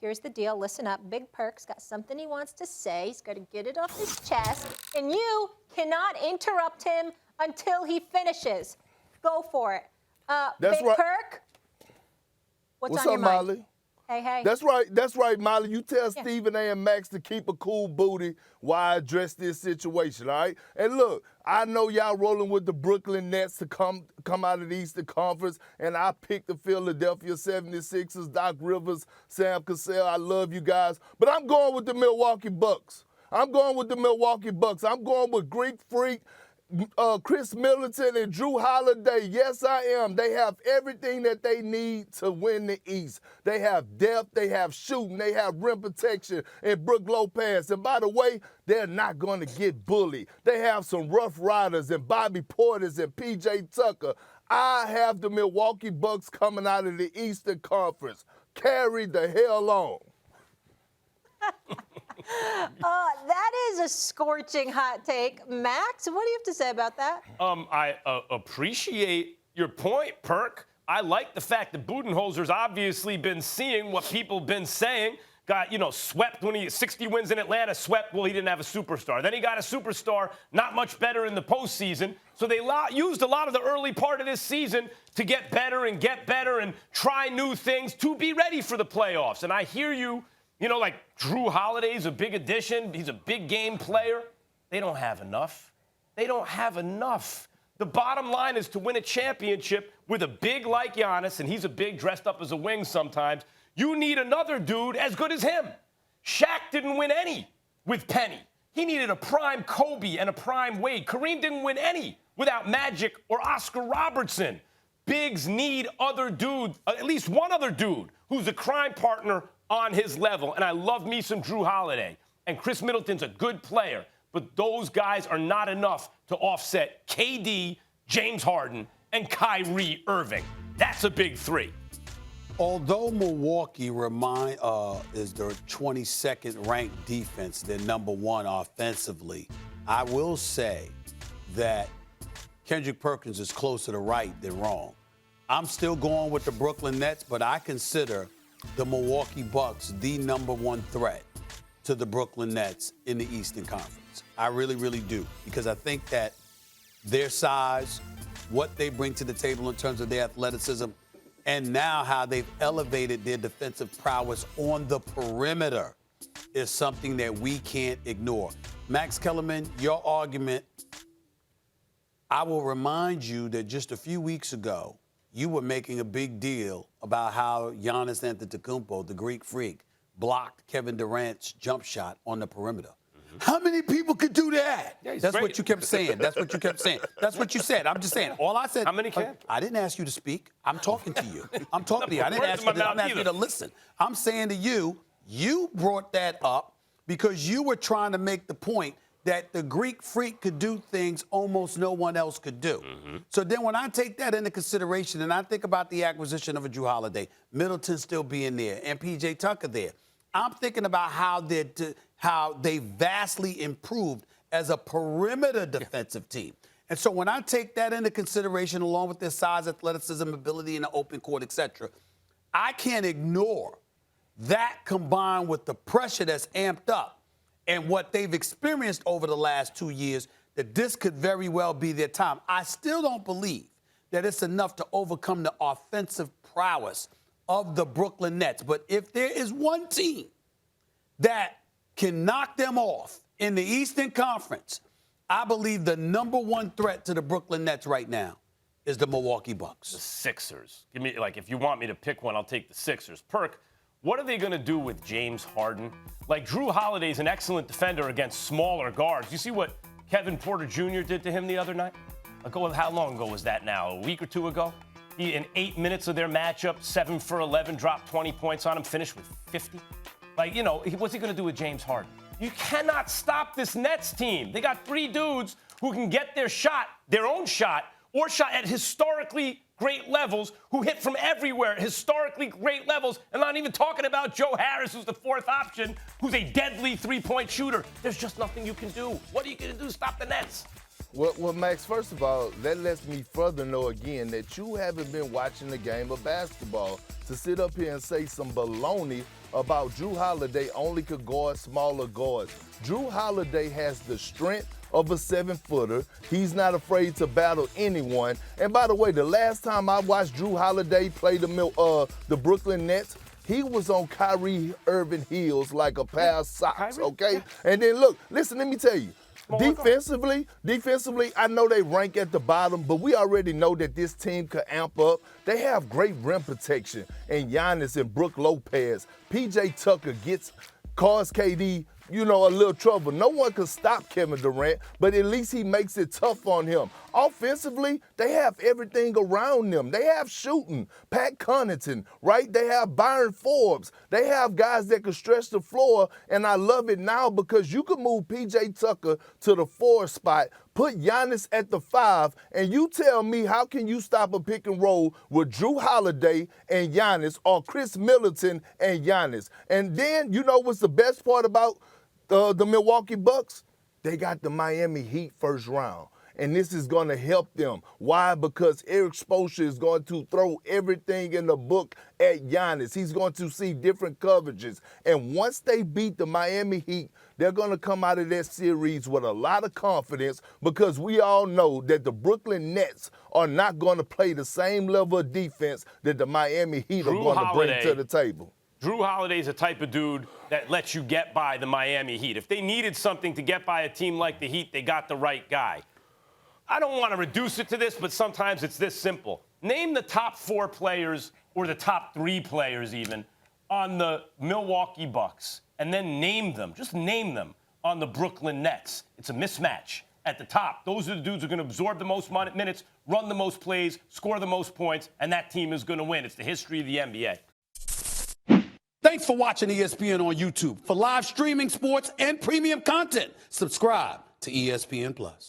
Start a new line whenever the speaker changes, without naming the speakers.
Here's the deal. Listen up. Big Perk's got something he wants to say. He's got to get it off his chest. And you cannot interrupt him until he finishes. Go for it.
That's
Big
right.
Perk, what's on
up,
your mind?
Molly?
Hey.
That's right, Molly. You tell Stephen A. and Max to keep a cool booty while I address this situation, all right? And look, I know y'all rolling with the Brooklyn Nets to come out of the Eastern Conference, and I picked the Philadelphia 76ers, Doc Rivers, Sam Cassell. I love you guys. But I'm going with the Milwaukee Bucks. I'm going with Greek Freak, Chris Middleton, and Drew Holiday. Yes, I am. They have everything that they need to win the East. They have depth, they have shooting, they have rim protection, and Brook Lopez. And by the way, they're not going to get bullied. They have some rough riders and Bobby Portis and P.J. Tucker. I have the Milwaukee Bucks coming out of the Eastern Conference. Carry the hell on.
That is a scorching hot take. Max, what do you have to say about that?
I appreciate your point, Perk. I like the fact that Budenholzer's obviously been seeing what people have been saying. Got, swept when he 60 wins in Atlanta, swept, well, he didn't have a superstar. Then he got a superstar, not much better in the postseason. So they used a lot of the early part of this season to get better and try new things to be ready for the playoffs. And I hear you. Like Drew Holiday's a big addition. He's a big game player. They don't have enough. The bottom line is to win a championship with a big like Giannis, and he's a big dressed up as a wing sometimes. You need another dude as good as him. Shaq didn't win any with Penny. He needed a prime Kobe and a prime Wade. Kareem didn't win any without Magic or Oscar Robertson. Bigs need other dudes, at least one other dude who's a crime partner on his level. And I love me some Drew Holiday. And Chris Middleton's a good player. But those guys are not enough to offset KD, James Harden, and Kyrie Irving. That's a big three.
Although Milwaukee is their 22nd ranked defense, they're number one offensively, I will say that Kendrick Perkins is closer to right than wrong. I'm still going with the Brooklyn Nets, but I consider the Milwaukee Bucks the number one threat to the Brooklyn Nets in the Eastern Conference. I really, really do, because I think that their size, what they bring to the table in terms of their athleticism, and now how they've elevated their defensive prowess on the perimeter is something that we can't ignore. Max Kellerman, your argument, I will remind you that just a few weeks ago, you were making a big deal about how Giannis Antetokounmpo, the Greek Freak, blocked Kevin Durant's jump shot on the perimeter. Mm-hmm. How many people could do that?
Yeah,
That's
great.
what you kept saying. That's what you said. I'm just saying. All I said.
How many can?
I didn't ask you to speak. I'm talking to you. I'm talking to you. I didn't ask you to listen. I'm saying to you, you brought that up because you were trying to make the point that the Greek Freak could do things almost no one else could do. Mm-hmm. So then when I take that into consideration and I think about the acquisition of a Drew Holiday, Middleton still being there, and P.J. Tucker there, I'm thinking about how they vastly improved as a perimeter defensive team. And so when I take that into consideration, along with their size, athleticism, ability in the open court, et cetera, I can't ignore that combined with the pressure that's amped up and what they've experienced over the last 2 years, that this could very well be their time. I still don't believe that it's enough to overcome the offensive prowess of the Brooklyn Nets. But if there is one team that can knock them off in the Eastern Conference, I believe the number one threat to the Brooklyn Nets right now is the Milwaukee Bucks.
The Sixers. Give me, if you want me to pick one, I'll take the Sixers. Perk, what are they going to do with James Harden? Drew Holiday's an excellent defender against smaller guards. You see what Kevin Porter Jr. did to him the other night? How long ago was that now? A week or two ago? He, in 8 minutes of their matchup, 7 for 11, dropped 20 points on him, finished with 50. What's he going to do with James Harden? You cannot stop this Nets team. They got three dudes who can get their own shot, or shot at historically great levels, who hit from everywhere, historically great levels, and not even talking about Joe Harris, who's the fourth option, who's a deadly three-point shooter. There's just nothing you can do. What are you going to do to stop the Nets?
Well, Max, first of all, that lets me further know again that you haven't been watching the game of basketball to sit up here and say some baloney about Drew Holiday only could guard smaller guards. Drew Holiday has the strength of a 7-footer. He's not afraid to battle anyone. And by the way, the last time I watched Drew Holiday play the Brooklyn Nets, he was on Kyrie Irving heels like a pair of socks, okay? And then look, listen, let me tell you. Defensively, I know they rank at the bottom, but we already know that this team could amp up. They have great rim protection, and Giannis and Brook Lopez. PJ Tucker cause KD, a little trouble. No one can stop Kevin Durant, but at least he makes it tough on him. Offensively, they have everything around them. They have shooting, Pat Connaughton, right? They have Byron Forbes. They have guys that can stretch the floor, and I love it now because you can move PJ Tucker to the 4 spot, put Giannis at the 5, and you tell me how can you stop a pick and roll with Drew Holiday and Giannis or Chris Middleton and Giannis? And then, you know what's the best part about the Milwaukee Bucks? They got the Miami Heat first round. And this is going to help them. Why? Because Eric Spoelstra is going to throw everything in the book at Giannis. He's going to see different coverages. And once they beat the Miami Heat, they're going to come out of that series with a lot of confidence because we all know that the Brooklyn Nets are not going to play the same level of defense that the Miami Heat are going to bring to the table.
Drew Holiday's a type of dude that lets you get by the Miami Heat. If they needed something to get by a team like the Heat, they got the right guy. I don't want to reduce it to this, but sometimes it's this simple. Name the top 4 players or the top 3 players even on the Milwaukee Bucks, and then name them, just name them, on the Brooklyn Nets. It's a mismatch at the top. Those are the dudes who are going to absorb the most minutes, run the most plays, score the most points, and that team is going to win. It's the history of the NBA.
Thanks for watching ESPN on YouTube. For live streaming sports and premium content, subscribe to ESPN+.